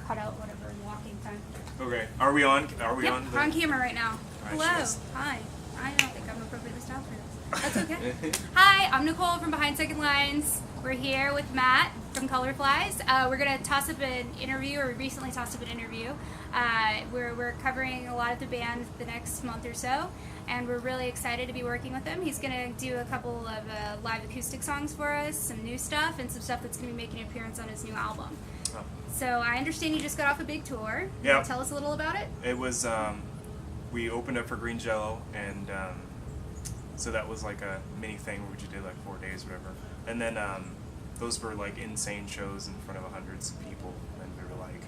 cut out whatever in walking time. Okay. Are we on? Are we Yep, on? we're on camera right now. Alright, Hello. cheers. Hi. I don't think I'm appropriately styled for this. That's okay. Hi, I'm Nicole from Behind Second Lines. We're here with Matt from Colorflies. We're going to toss up an interview, or we recently tossed up an interview. We're covering a lot of the band the next month or so, and we're really excited to be working with him. He's going to do a couple of live acoustic songs for us, some new stuff, and some stuff that's going to be making an appearance on his new album. Oh. So I understand you just got off a big tour. Yeah. Tell us a little about it. It was, we opened up for Green Jello, and so that was like a mini thing where we just did like 4 days or whatever. And then those were like insane shows in front of hundreds of people, and we were like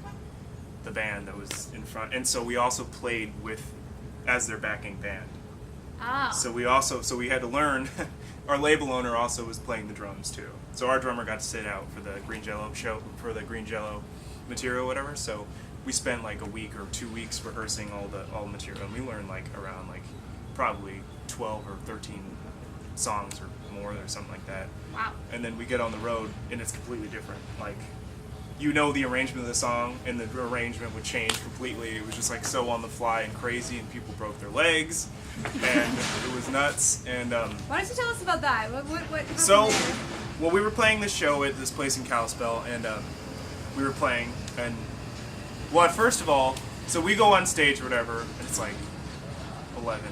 the band that was in front. And so we also played with, as their backing band. Oh. So we had to learn, our label owner also was playing the drums too. So our drummer got to sit out for the Green Jello show, for the Green Jello material or whatever. So we spent like a week or 2 weeks rehearsing all the material, and we learned like around like probably 12 or 13 songs or more or something like that. Wow. And then we get on the road and it's completely different. Like, you know, the arrangement of the song, and the arrangement would change completely. It was just like so on the fly and crazy, and people broke their legs, and it was nuts. And Why don't you tell us about that? What happened so, there? well, we were playing this show at this place in Kalispell, and we were playing, and well, first of all, so we go on stage or whatever, and it's like 11.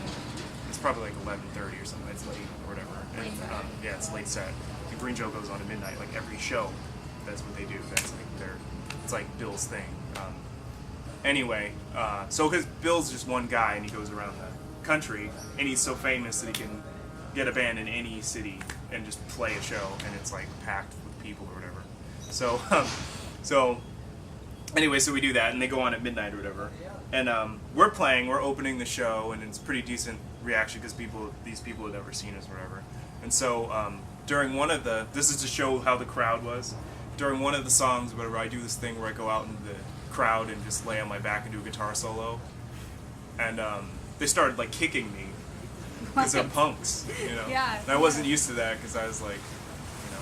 It's probably like 11:30 or something. It's late or whatever. And Late set. yeah, it's late set. And Green Jello goes on at midnight, like every show. That's what they do. That's like it's like Bill's thing. Anyway, so because Bill's just one guy and he goes around the country, and he's so famous that he can get a band in any city and just play a show, and it's like packed with people or whatever. So, so anyway, so we do that, and they go on at midnight or whatever. And we're opening the show, and it's pretty decent reaction because these people had never seen us or whatever. And so during one of this is to show how the crowd was. During one of the songs, whatever, I do this thing where I go out into the crowd and just lay on my back and do a guitar solo. And they started like kicking me because they're punks, you know. Yeah. And I wasn't used to that because I was like,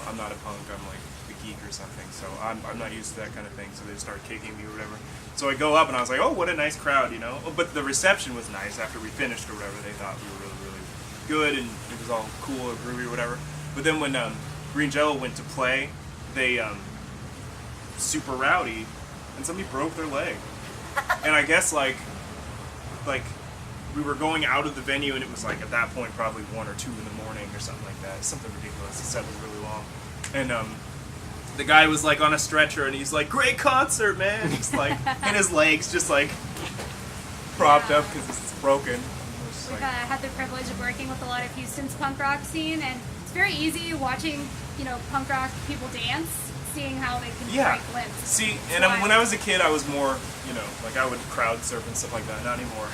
I'm not a punk. I'm like a geek or something. So I'm not used to that kind of thing. So they started kicking me or whatever. So I go up and I was like, oh, what a nice crowd, you know. But the reception was nice after we finished or whatever. They thought we were really, really good, and it was all cool or groovy or whatever. But then when Green Jello went to play, they super rowdy, and somebody broke their leg. And I guess like we were going out of the venue, and it was like at that point probably 1 or 2 in the morning or something like that. Something ridiculous. The set was really long, and the guy was like on a stretcher, and he's like, "Great concert, man!" Just like, and his legs just like propped up because it's broken. We've had the privilege of working with a lot of Houston's punk rock scene, and it's very easy watching, punk rock people dance, seeing how they can break limbs. See, and when I was a kid, I was more, like I would crowd surf and stuff like that. Not anymore.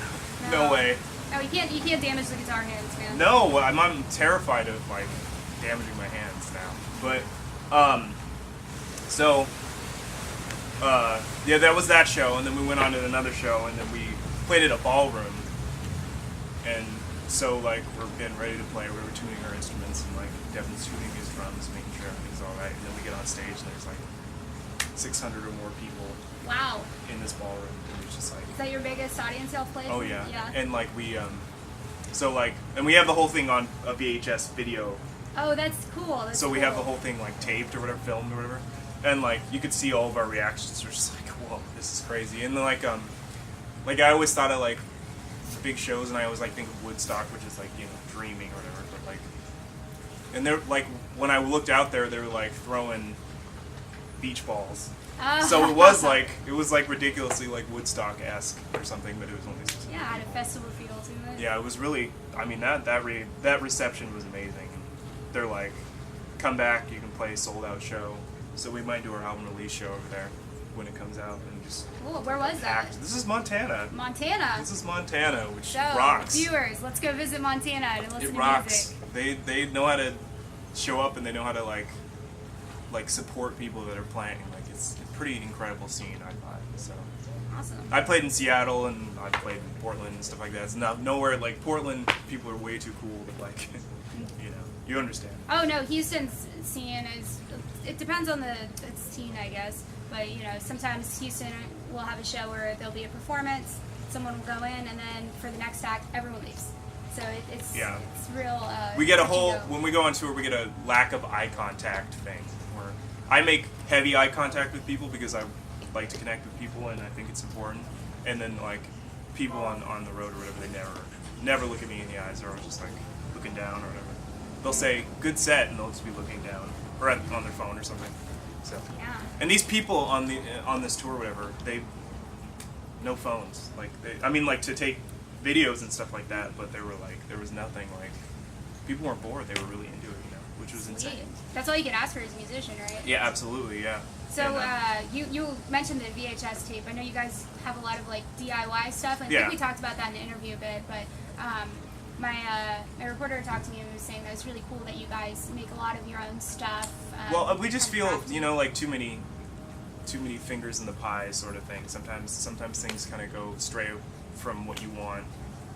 No way. No, you can't damage the guitar hands, man. No, I'm terrified of like damaging my hands now. But yeah, that was that show, and then we went on to another show, and then we played at a ballroom. And so like we're getting ready to play, we were tuning our instruments, and like Devin's tuning his drums, making sure everything's all right. And then we get on stage, and there's like 600 or more people. Wow. In this ballroom, and it's just like. Is that your biggest audience you'll play? Oh yeah. Yeah. And like we and we have the whole thing on a VHS video. Oh, that's cool. That's so we cool. have the whole thing like taped or whatever, filmed or whatever, and like you could see all of our reactions. We're just like, whoa, this is crazy. And then like I always thought of like big shows, and I always like think of Woodstock, which is like dreaming or whatever. But like, and they're like when I looked out there, they were like throwing beach balls. So it was like ridiculously like Woodstock-esque or something, but it was only. Yeah, it had a festival feel to it. Yeah, it was really. I mean that reception was amazing. They're like, come back, you can play a sold out show. So we might do our album release show over there when it comes out, and just. Cool. Where was that? This is Montana. Montana. This is Montana, which so, rocks. Viewers, let's go visit Montana and listen to rocks. music. They know how to show up, and they know how to like support people that are playing. Like it's a pretty incredible scene, I thought. So. Awesome. I played in Seattle, and I played in Portland and stuff like that. It's nowhere like Portland. People are way too cool, but like, you understand. Oh no, Houston's scene is. It depends on the scene, I guess. But sometimes Houston will have a show where there'll be a performance, someone will go in, and then for the next act, everyone leaves. So it's real. We get a whole when we go on tour, we get a lack of eye contact thing where I make heavy eye contact with people because I like to connect with people and I think it's important. And then like people on the road or whatever, they never look at me in the eyes, or just like looking down or whatever. They'll say good set and they'll just be looking down or on their phone or something. So and these people on this tour or whatever, they no phones. Like to take videos and stuff like that, but there was nothing. Like people weren't bored, they were really into it, which was insane. That's all you can ask for as a musician, right? Yeah, absolutely, yeah. So you mentioned the VHS tape. I know you guys have a lot of like DIY stuff. I think we talked about that in the interview a bit, but my reporter talked to me and was saying that it's really cool that you guys make a lot of your own stuff. Well, we just feel like too many fingers in the pie sort of thing. Sometimes things kind of go stray from what you want.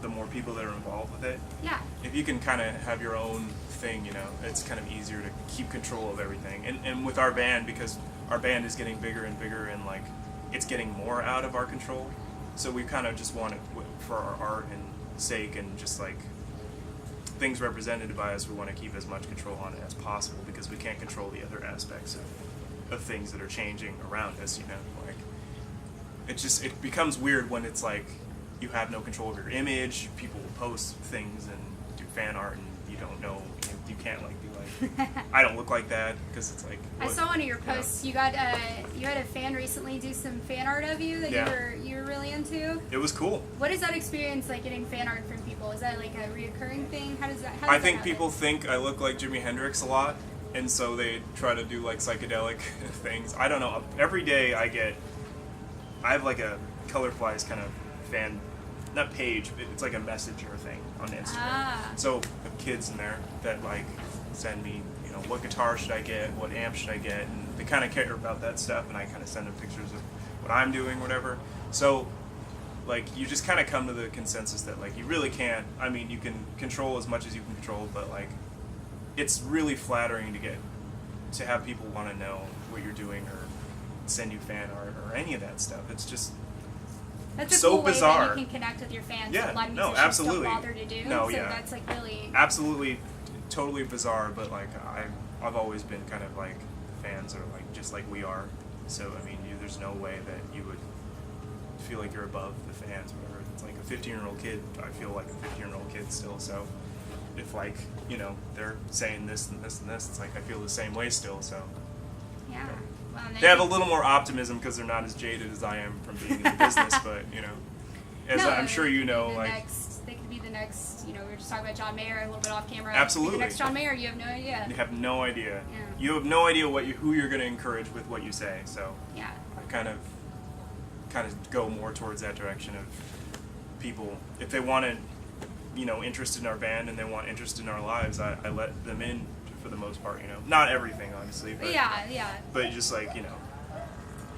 The more people that are involved with it. Yeah. If you can kind of have your own thing, it's kind of easier to keep control of everything. And with our band, because our band is getting bigger and bigger, and like it's getting more out of our control. So we kind of just want it for our art and sake, and just like things represented by us, we want to keep as much control on it as possible, because we can't control the other aspects of things that are changing around us. Like it becomes weird when it's like you have no control of your image. People will post things and do fan art, and you don't know. You can't like be like, I don't look like that, because it's like. I saw one of your posts. You got you had a fan recently do some fan art of you that you were really into. It was cool. What is that experience like, getting fan art from people? Is that like a reoccurring thing? How does that? I think people think I look like Jimi Hendrix a lot, and so they try to do like psychedelic things. I don't know. Every day I have like a Colorflies kind of fan. Not page, but it's like a messenger thing on Instagram. So I have kids in there that like send me, what guitar should I get, what amp should I get, and they kind of care about that stuff, and I kind of send them pictures of what I'm doing, whatever. So like you just kind of come to the consensus that like you really can't. I mean, you can control as much as you can control, but like it's really flattering to have people want to know what you're doing or send you fan art or any of that stuff. It's just. That's a so cool bizarre. way that you can connect with your fans. Yeah, that a lot of no, musicians absolutely. don't bother to do. No, so yeah. That's like really absolutely, totally bizarre. But like I've always been kind of like fans are like just like we are. So I mean, there's no way that you would feel like you're above the fans or whatever. It's like a 15-year-old kid. I feel like a 15-year-old kid still. So if like they're saying this and this and this, it's like I feel the same way still. So yeah. Well, they have a little more optimism because they're not as jaded as I am from being in the business, but I'm sure they could be the next. We were just talking about John Mayer a little bit off camera. Absolutely. The next John Mayer, you have no idea. You have no idea. Yeah. You have no idea who you're going to encourage with what you say. So yeah. I kind of go more towards that direction of people, if they want to, interested in our band and they want interest in our lives, I let them in. For the most part, not everything, obviously, but but just like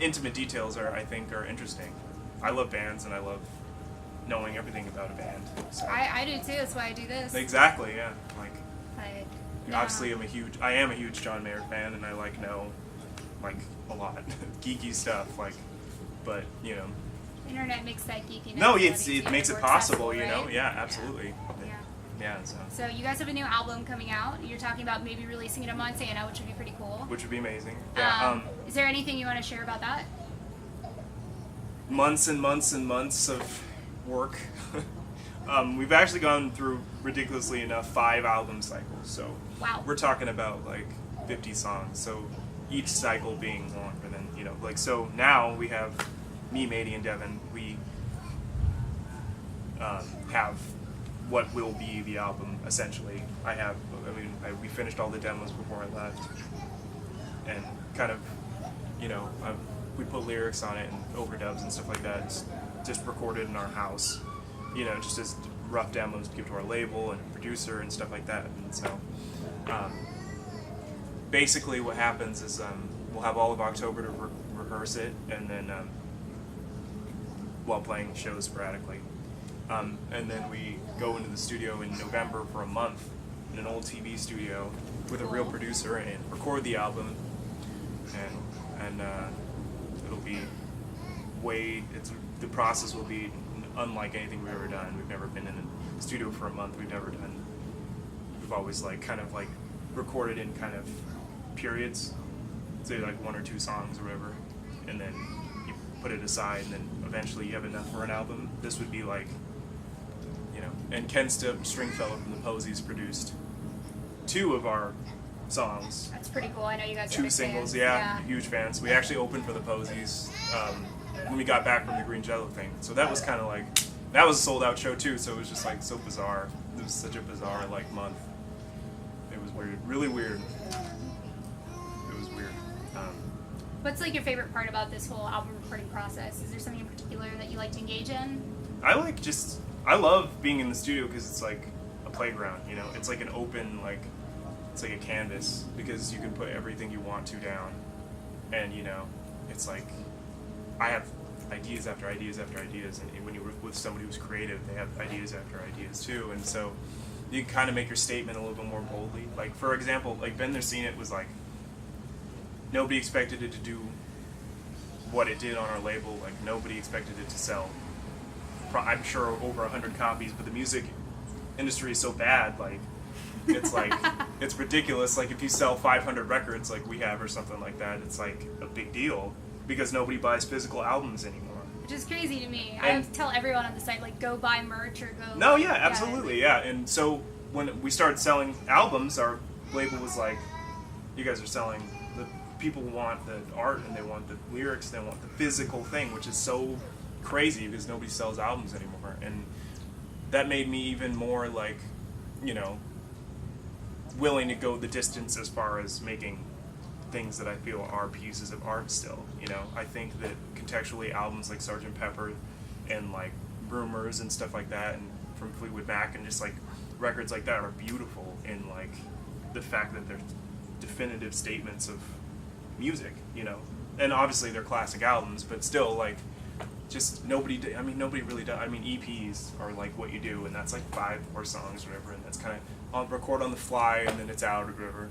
intimate details I think are interesting. I love bands and I love knowing everything about a band. So. I do too. That's why I do this. Exactly, yeah. Obviously, I am a huge John Mayer fan, and I know a lot geeky stuff, but The internet makes that geekiness. No, it makes it possible, right? Yeah, absolutely. Yeah. Yeah, so you guys have a new album coming out. You're talking about maybe releasing it in Montana, which would be pretty cool. Which would be amazing. Yeah. Is there anything you want to share about that? Months and months and months of work. We've actually gone through, ridiculously enough, 5 album cycles. So we're talking about 50 songs. So each cycle being longer than so now we have me, Matey, and Devin. We have what will be the album, essentially. We finished all the demos before I left, and kind of, we put lyrics on it and overdubs and stuff like that. It's just recorded in our house, just as rough demos to give to our label and producer and stuff like that. And so, basically what happens is we'll have all of October to rehearse it, and then while playing shows sporadically. And then we go into the studio in November for a month in an old TV studio with a real producer and record the album and it'll be the process will be unlike anything we've ever done. We've never been in a studio for a month. We've always like kind of like recorded in kind of periods, say like 1 or 2 songs or whatever, and then you put it aside, and then eventually you have enough for an album. This would be like, you know, and Ken Stringfellow from the Posies produced 2 of our songs. That's pretty cool. I know you guys are 2 big singles, fans. yeah, huge fans. We actually opened for the Posies when we got back from the Green Jello thing. So that was kind of like, that was a sold out show too, so it was just like so bizarre. It was such a bizarre like month. It was weird, really weird. It was weird. What's like your favorite part about this whole album recording process? Is there something in particular that you like to engage in? I love being in the studio because it's like a playground, you know? It's like an open, like, it's like a canvas because you can put everything you want to down. And, you know, it's like, I have ideas after ideas after ideas, and when you're with somebody who's creative, they have ideas after ideas too, and so you can kind of make your statement a little bit more boldly. Like, for example, like Been There Seen It was like, nobody expected it to do what it did on our label. Like, nobody expected it to sell, I'm sure, over 100 copies, but the music industry is so bad, like, it's like, it's ridiculous. Like, if you sell 500 records like we have or something like that, it's like a big deal because nobody buys physical albums anymore. Which is crazy to me. And I tell everyone on the site, like, go buy merch or go... No, yeah, absolutely, yeah. And so when we started selling albums, our label was like, you guys are selling, the people want the art and they want the lyrics, they want the physical thing, which is so crazy because nobody sells albums anymore. And that made me even more, like, you know, willing to go the distance as far as making things that I feel are pieces of art still, you know. I think that contextually albums like Sgt. Pepper and like Rumors and stuff like that, and from Fleetwood Mac and just like records like that are beautiful in like the fact that they're definitive statements of music, you know. And obviously they're classic albums, but still, like, just nobody really does. I mean, EPs are like what you do, and that's like 5 or songs or whatever, and that's kind of, I'll record on the fly and then it's out or whatever.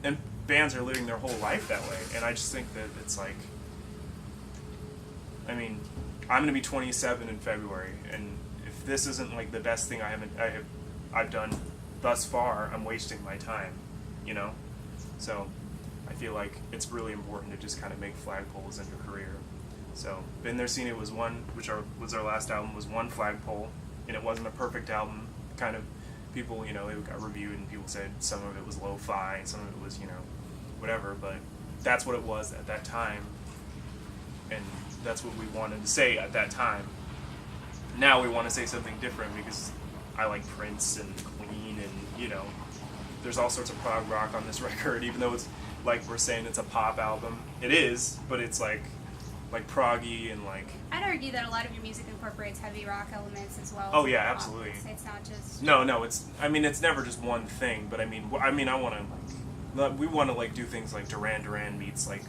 And bands are living their whole life that way, and I just think that it's like, I mean, I'm gonna be 27 in February, and if this isn't like the best thing I've done thus far, I'm wasting my time, you know. So I feel like it's really important to just kind of make flagpoles in your career. So Been There Seen It was one, which was our last album, was one flagpole, and it wasn't a perfect album. Kind of people, you know, it got reviewed and people said some of it was lo-fi and some of it was, you know, whatever, but that's what it was at that time, and that's what we wanted to say at that time. Now we want to say something different because I like Prince and Queen, and, you know, there's all sorts of prog rock on this record, even though it's like we're saying it's a pop album. It is, but it's like proggy and like... I'd argue that a lot of your music incorporates heavy rock elements as well. Oh yeah, absolutely. It's not just... No, it's... I mean, it's never just one thing, but I mean, I want to, like... We want to, like, do things like Duran Duran meets, like,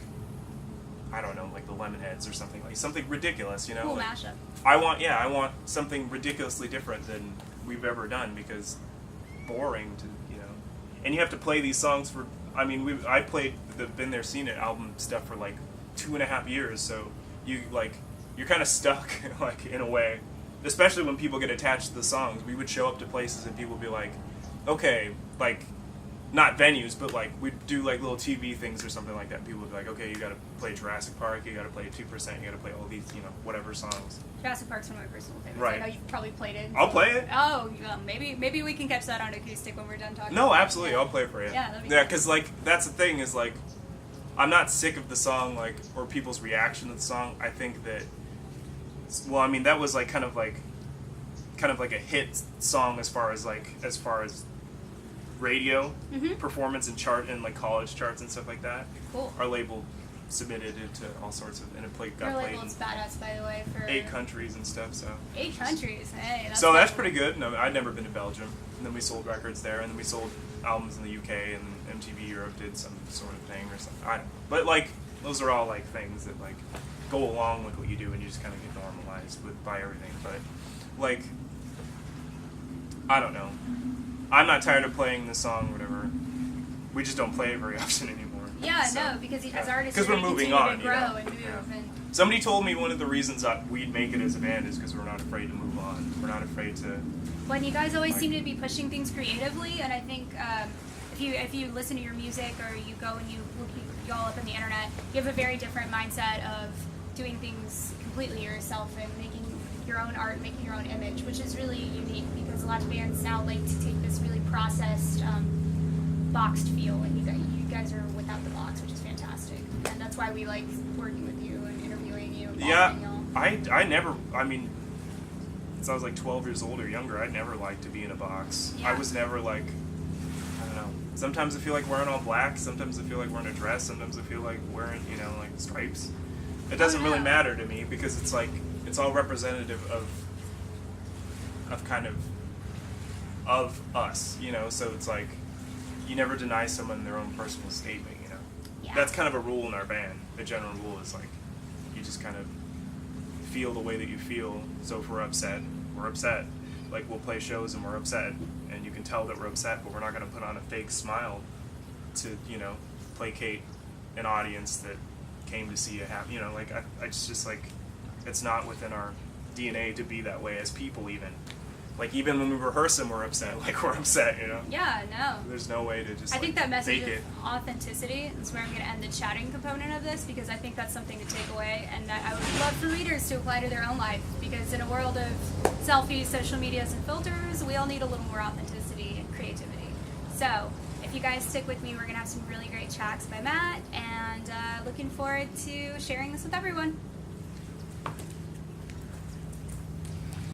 I don't know, like the Lemonheads or something. Like, something ridiculous, you know? Cool like, mashup. I want something ridiculously different than we've ever done, because boring to, you know... And you have to play these songs for... I mean, I played the Been There Seen It album stuff for, like, 2.5 years, so you're kind of stuck, like, in a way, especially when people get attached to the songs. We would show up to places and people would be like, okay, like, not venues, but like we'd do like little TV things or something like that. People would be like, okay, you gotta play Jurassic Park, you gotta play 2%, you gotta play all these, you know, whatever songs. Jurassic Park's one of my personal favorites. Right. I know you've probably played it. I'll play it. Oh, maybe we can catch that on acoustic when we're done talking. No, about absolutely, it. I'll play it for you. Yeah, that'd be yeah, cool. because like that's the thing is like, I'm not sick of the song, like, or people's reaction to the song. I think that, well, I mean, that was like kind of like a hit song as far as radio performance and chart and like college charts and stuff like that. Cool. Our label submitted it to all sorts of, and it got Your played label's in badass, by the way, for 8 countries and stuff. So 8 countries. Hey, that's so that's cool. pretty good. No, I'd never been to Belgium. And then we sold records there, and then we sold albums in the UK, and MTV Europe did some sort of thing or something. I don't know. But like those are all like things that like go along with what you do, and you just kind of get normalized by everything. But like, I don't know. I'm not tired of playing this song, whatever. We just don't play it very often anymore. Yeah, so, no, because as artists, because you're we're gonna moving continue on, to grow you know? and move, Yeah. and Somebody told me one of the reasons that we'd make it as a band is because we're not afraid to move on. We're not afraid to. When you guys always seem to be pushing things creatively, and I think if you listen to your music or you go and you look you all up on the internet, you have a very different mindset of doing things completely yourself and making your own art, making your own image, which is really unique because a lot of bands now like to take this really processed, boxed feel, and you guys are without the box, which is fantastic, and that's why we like working with you and interviewing you. And Yeah, y'all. I never. I mean, since I was like 12 years old or younger, I never liked to be in a box. Yeah. I was never like, I don't know. Sometimes I feel like wearing all black. Sometimes I feel like wearing a dress. Sometimes I feel like wearing, like stripes. It doesn't really matter to me because it's like it's all representative of kind of us, So it's like you never deny someone their own personal statement, Yeah. That's kind of a rule in our band. The general rule is like you just kind of feel the way that you feel. So if we're upset, we're upset. Like we'll play shows and we're upset, and you can tell that we're upset, but we're not going to put on a fake smile to placate an audience that came to see you happy. Like I just like it's not within our DNA to be that way as people. Even when we rehearse and we're upset, like we're upset. Yeah, no. There's no way to just. I think that message fake of it. authenticity is where I'm going to end the chatting component of this, because I think that's something to take away, and that I would love for readers to apply to their own life, because in a world of selfies, social medias, and filters, we all need a little more authenticity and creativity. So if you guys stick with me, we're going to have some really great tracks by Matt, and looking forward to sharing this with everyone.